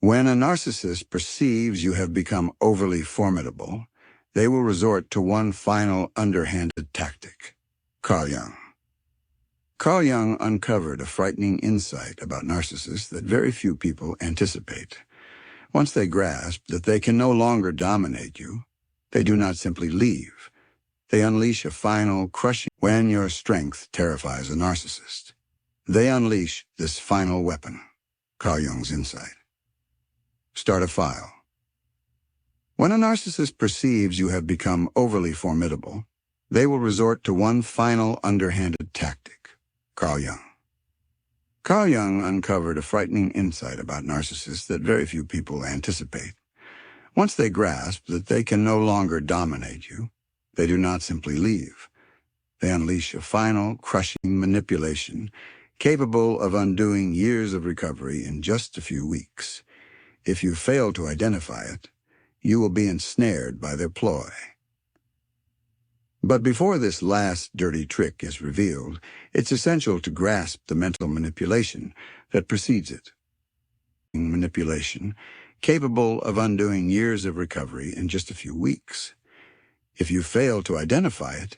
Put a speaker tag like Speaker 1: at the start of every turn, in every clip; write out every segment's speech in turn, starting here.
Speaker 1: When a narcissist perceives you have become overly formidable, they will resort to one final underhanded tactic. Carl Jung. Carl Jung uncovered a frightening insight about narcissists that very few people anticipate. Once they grasp that they can no longer dominate you, they do not simply leave. They unleash a final crushing. When your strength terrifies a narcissist, they unleash this final weapon. Carl Jung's insight. Start a file. When a narcissist perceives you have become overly formidable, they will resort to one final underhanded tactic. Carl Jung. Carl Jung uncovered a frightening insight about narcissists that very few people anticipate. Once they grasp that they can no longer dominate you, they do not simply leave. They unleash a final, crushing manipulation capable of undoing years of recovery in just a few weeks. If you fail to identify it, you will be ensnared by their ploy. But before this last dirty trick is revealed, it's essential to grasp the mental manipulation that precedes it. Manipulation capable of undoing years of recovery in just a few weeks. If you fail to identify it,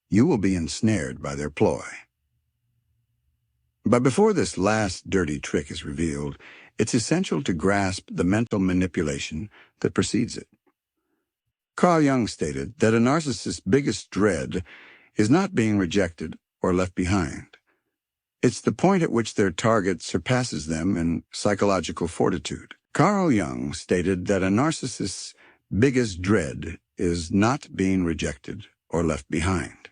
Speaker 1: you will be ensnared by their ploy. But before this last dirty trick is revealed, it's essential to grasp the mental manipulation that precedes it. Carl Jung stated that a narcissist's biggest dread is not being rejected or left behind. It's the point at which their target surpasses them in psychological fortitude. Carl Jung stated that a narcissist's biggest dread is not being rejected or left behind.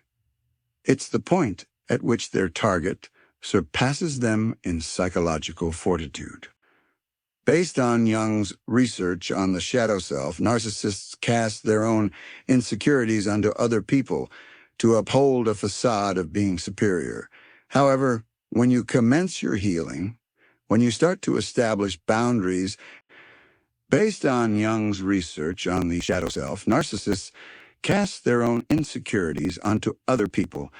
Speaker 1: It's the point at which their target surpasses them in psychological fortitude. Based on Jung's research on the shadow self, narcissists cast their own insecurities onto other people to uphold a facade of being superior. However, when you commence your healing, when you start to establish boundaries, based on Jung's research on the shadow self, narcissists cast their own insecurities onto other people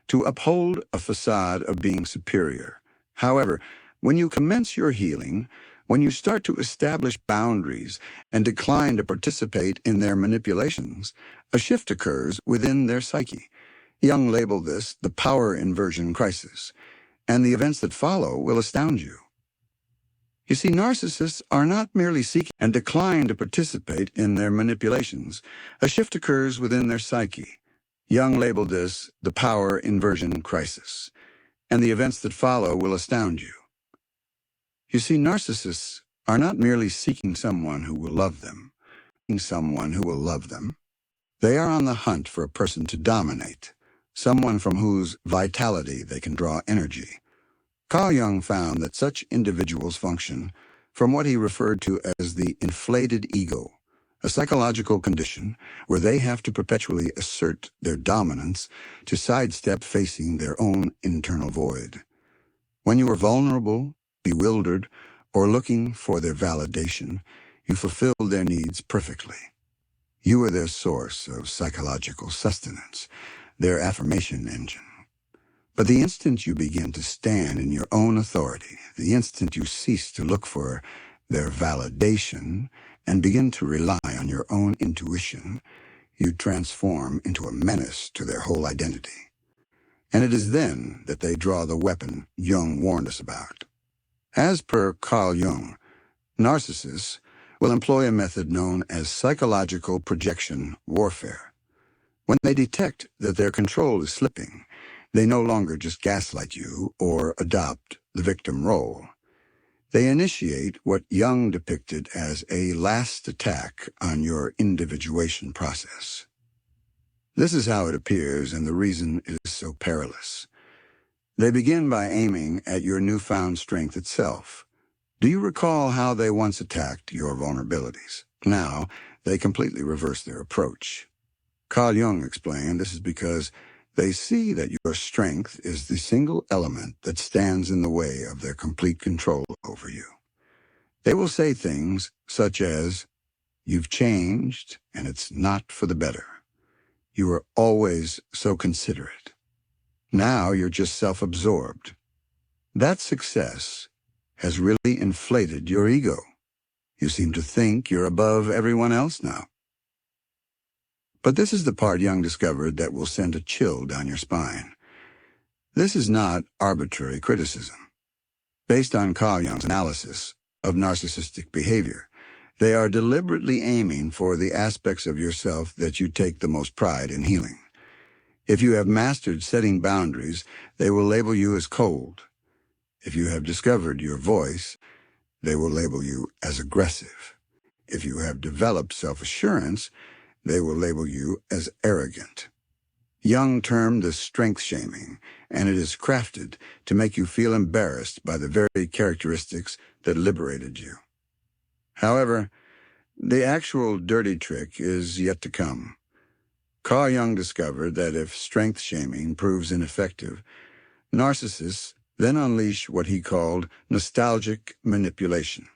Speaker 1: to uphold a facade of being superior. However, when you commence your healing, when you start to establish boundaries and decline to participate in their manipulations, a shift occurs within their psyche. Jung labeled this the Power Inversion Crisis, and the events that follow will astound you. You see, narcissists are not merely seeking and decline to participate in their manipulations. A shift occurs within their psyche. Jung labeled this the Power Inversion Crisis, and the events that follow will astound you. You see, narcissists are not merely seeking someone who will love them. They are on the hunt for a person to dominate, someone from whose vitality they can draw energy. Carl Jung found that such individuals function from what he referred to as the inflated ego, a psychological condition where they have to perpetually assert their dominance to sidestep facing their own internal void. When you are vulnerable, bewildered, or looking for their validation, you fulfill their needs perfectly. You are their source of psychological sustenance, their affirmation engine. But the instant you begin to stand in your own authority, the instant you cease to look for their validation and begin to rely on your own intuition, you transform into a menace to their whole identity. And it is then that they draw the weapon Jung warned us about. As per Carl Jung, narcissists will employ a method known as psychological projection warfare. When they detect that their control is slipping, they no longer just gaslight you or adopt the victim role. They initiate what Jung depicted as a last attack on your individuation process. This is how it appears, and the reason it is so perilous. They begin by aiming at your newfound strength itself. Do you recall how they once attacked your vulnerabilities? Now, they completely reverse their approach. Carl Jung explained this is because they see that your strength is the single element that stands in the way of their complete control over you. They will say things such as, "You've changed, and it's not for the better. You were always so considerate. Now you're just self-absorbed." That success has really inflated your ego. You seem to think you're above everyone else now. But this is the part Jung discovered that will send a chill down your spine. This is not arbitrary criticism. Based on Carl Jung's analysis of narcissistic behavior, they are deliberately aiming for the aspects of yourself that you take the most pride in healing. If you have mastered setting boundaries, they will label you as cold. If you have discovered your voice, they will label you as aggressive. If you have developed self-assurance, they will label you as arrogant. Jung termed this strength shaming, and it is crafted to make you feel embarrassed by the very characteristics that liberated you. However, the actual dirty trick is yet to come. Carl Jung discovered that if strength shaming proves ineffective, narcissists then unleash what he called nostalgic manipulation.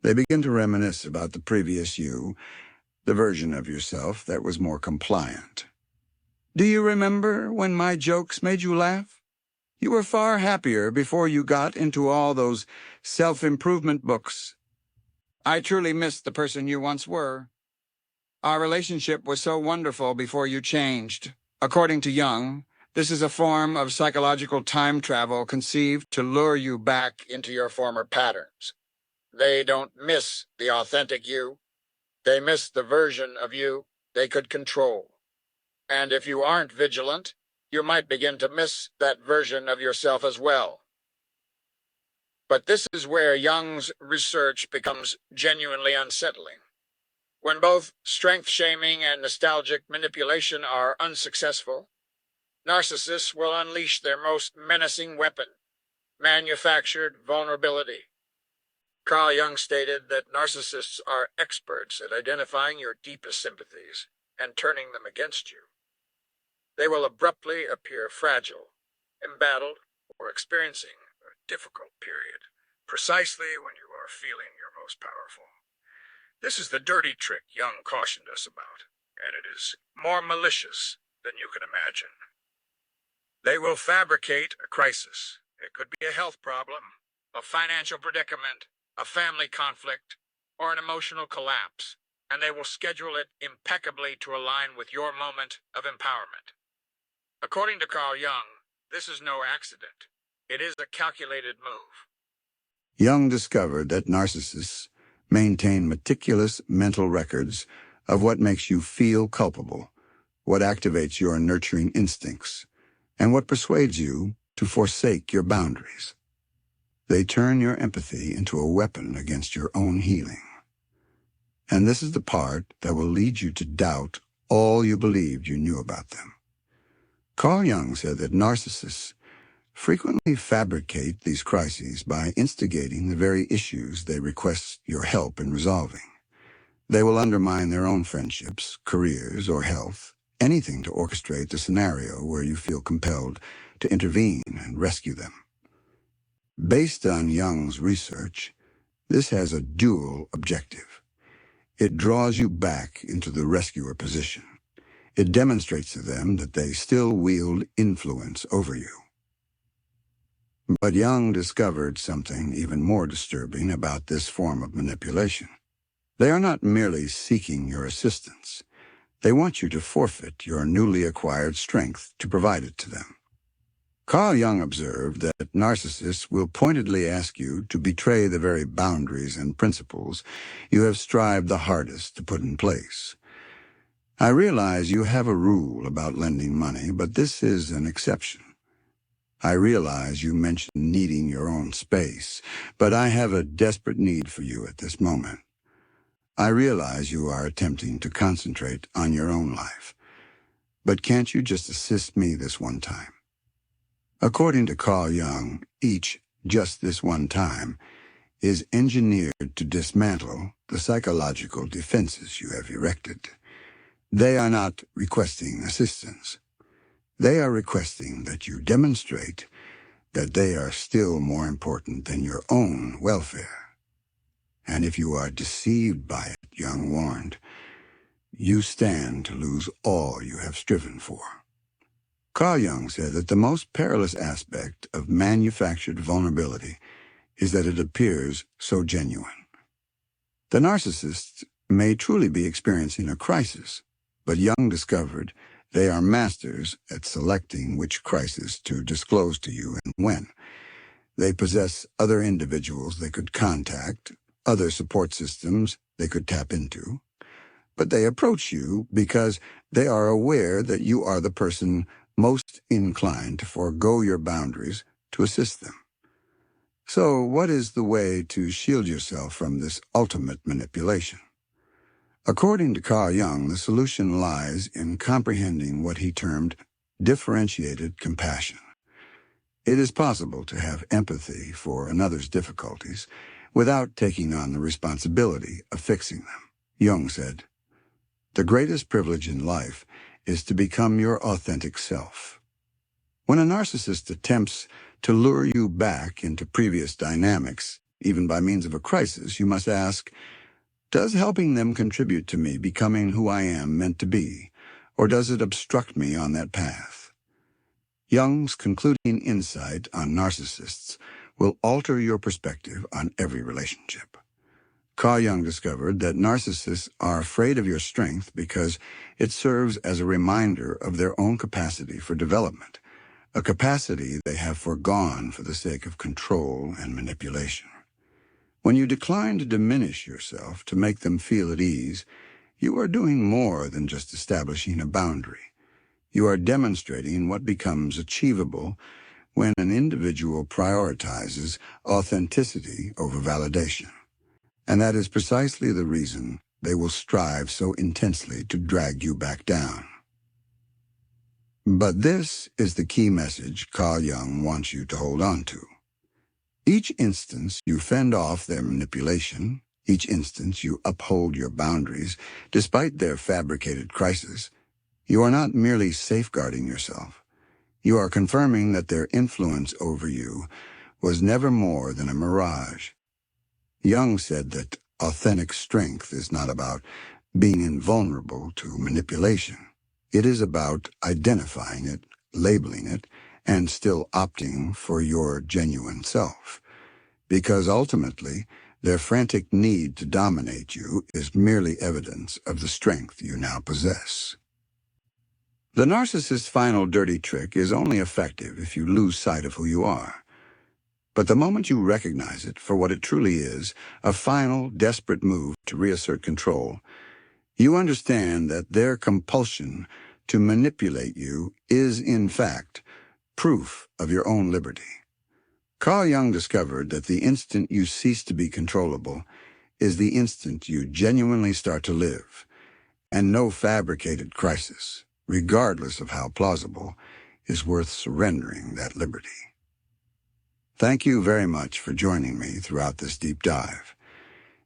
Speaker 1: They begin to reminisce about the previous you, the version of yourself that was more compliant. Do you remember when my jokes made you laugh? You were far happier before you got into all those self-improvement books. I truly miss the person you once were. Our relationship was so wonderful before you changed. According to Jung, this is a form of psychological time travel conceived to lure you back into your former patterns. They don't miss the authentic you. They miss the version of you they could control. And if you aren't vigilant, you might begin to miss that version of yourself as well. But this is where Jung's research becomes genuinely unsettling. When both strength-shaming and nostalgic manipulation are unsuccessful, narcissists will unleash their most menacing weapon, manufactured vulnerability. Carl Jung stated that narcissists are experts at identifying your deepest sympathies and turning them against you. They will abruptly appear fragile, embattled, or experiencing a difficult period, precisely when you are feeling your most powerful. This is the dirty trick Jung cautioned us about, and it is more malicious than you can imagine. They will fabricate a crisis. It could be a health problem, a financial predicament, a family conflict, or an emotional collapse, and they will schedule it impeccably to align with your moment of empowerment. According to Carl Jung, this is no accident. It is a calculated move. Jung discovered that narcissists maintain meticulous mental records of what makes you feel culpable, what activates your nurturing instincts, and what persuades you to forsake your boundaries. They turn your empathy into a weapon against your own healing. And this is the part that will lead you to doubt all you believed you knew about them. Carl Jung said that narcissists frequently fabricate these crises by instigating the very issues they request your help in resolving. They will undermine their own friendships, careers, or health, anything to orchestrate the scenario where you feel compelled to intervene and rescue them. Based on Jung's research, this has a dual objective. It draws you back into the rescuer position. It demonstrates to them that they still wield influence over you. But Jung discovered something even more disturbing about this form of manipulation. They are not merely seeking your assistance. They want you to forfeit your newly acquired strength to provide it to them. Carl Jung observed that narcissists will pointedly ask you to betray the very boundaries and principles you have strived the hardest to put in place. I realize you have a rule about lending money, but this is an exception. I realize you mentioned needing your own space, but I have a desperate need for you at this moment. I realize you are attempting to concentrate on your own life, but can't you just assist me this one time? According to Carl Jung, each just this one time is engineered to dismantle the psychological defenses you have erected. They are not requesting assistance. They are requesting that you demonstrate that they are still more important than your own welfare. And if you are deceived by it, Jung warned, you stand to lose all you have striven for. Carl Jung said that the most perilous aspect of manufactured vulnerability is that it appears so genuine. The narcissist may truly be experiencing a crisis, but Jung discovered they are masters at selecting which crisis to disclose to you and when. They possess other individuals they could contact, other support systems they could tap into, but they approach you because they are aware that you are the person most inclined to forego your boundaries to assist them. So, what is the way to shield yourself from this ultimate manipulation? According to Carl Jung, the solution lies in comprehending what he termed differentiated compassion. It is possible to have empathy for another's difficulties without taking on the responsibility of fixing them. Jung said, "The greatest privilege in life is to become your authentic self." When a narcissist attempts to lure you back into previous dynamics, even by means of a crisis, you must ask, does helping them contribute to me becoming who I am meant to be, or does it obstruct me on that path? Jung's concluding insight on narcissists will alter your perspective on every relationship. Carl Jung discovered that narcissists are afraid of your strength because it serves as a reminder of their own capacity for development, a capacity they have foregone for the sake of control and manipulation. When you decline to diminish yourself to make them feel at ease, you are doing more than just establishing a boundary. You are demonstrating what becomes achievable when an individual prioritizes authenticity over validation. And that is precisely the reason they will strive so intensely to drag you back down. But this is the key message Carl Jung wants you to hold on to. Each instance you fend off their manipulation, each instance you uphold your boundaries, despite their fabricated crisis, you are not merely safeguarding yourself. You are confirming that their influence over you was never more than a mirage. Jung said that authentic strength is not about being invulnerable to manipulation. It is about identifying it, labeling it, and still opting for your genuine self. Because ultimately, their frantic need to dominate you is merely evidence of the strength you now possess. The narcissist's final dirty trick is only effective if you lose sight of who you are. But the moment you recognize it for what it truly is, a final, desperate move to reassert control, you understand that their compulsion to manipulate you is, in fact, proof of your own liberty. Carl Jung discovered that the instant you cease to be controllable is the instant you genuinely start to live, and no fabricated crisis, regardless of how plausible, is worth surrendering that liberty. Thank you very much for joining me throughout this deep dive.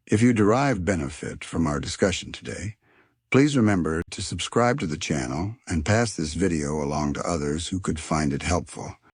Speaker 1: If you derived benefit from our discussion today, please remember to subscribe to the channel and pass this video along to others who could find it helpful.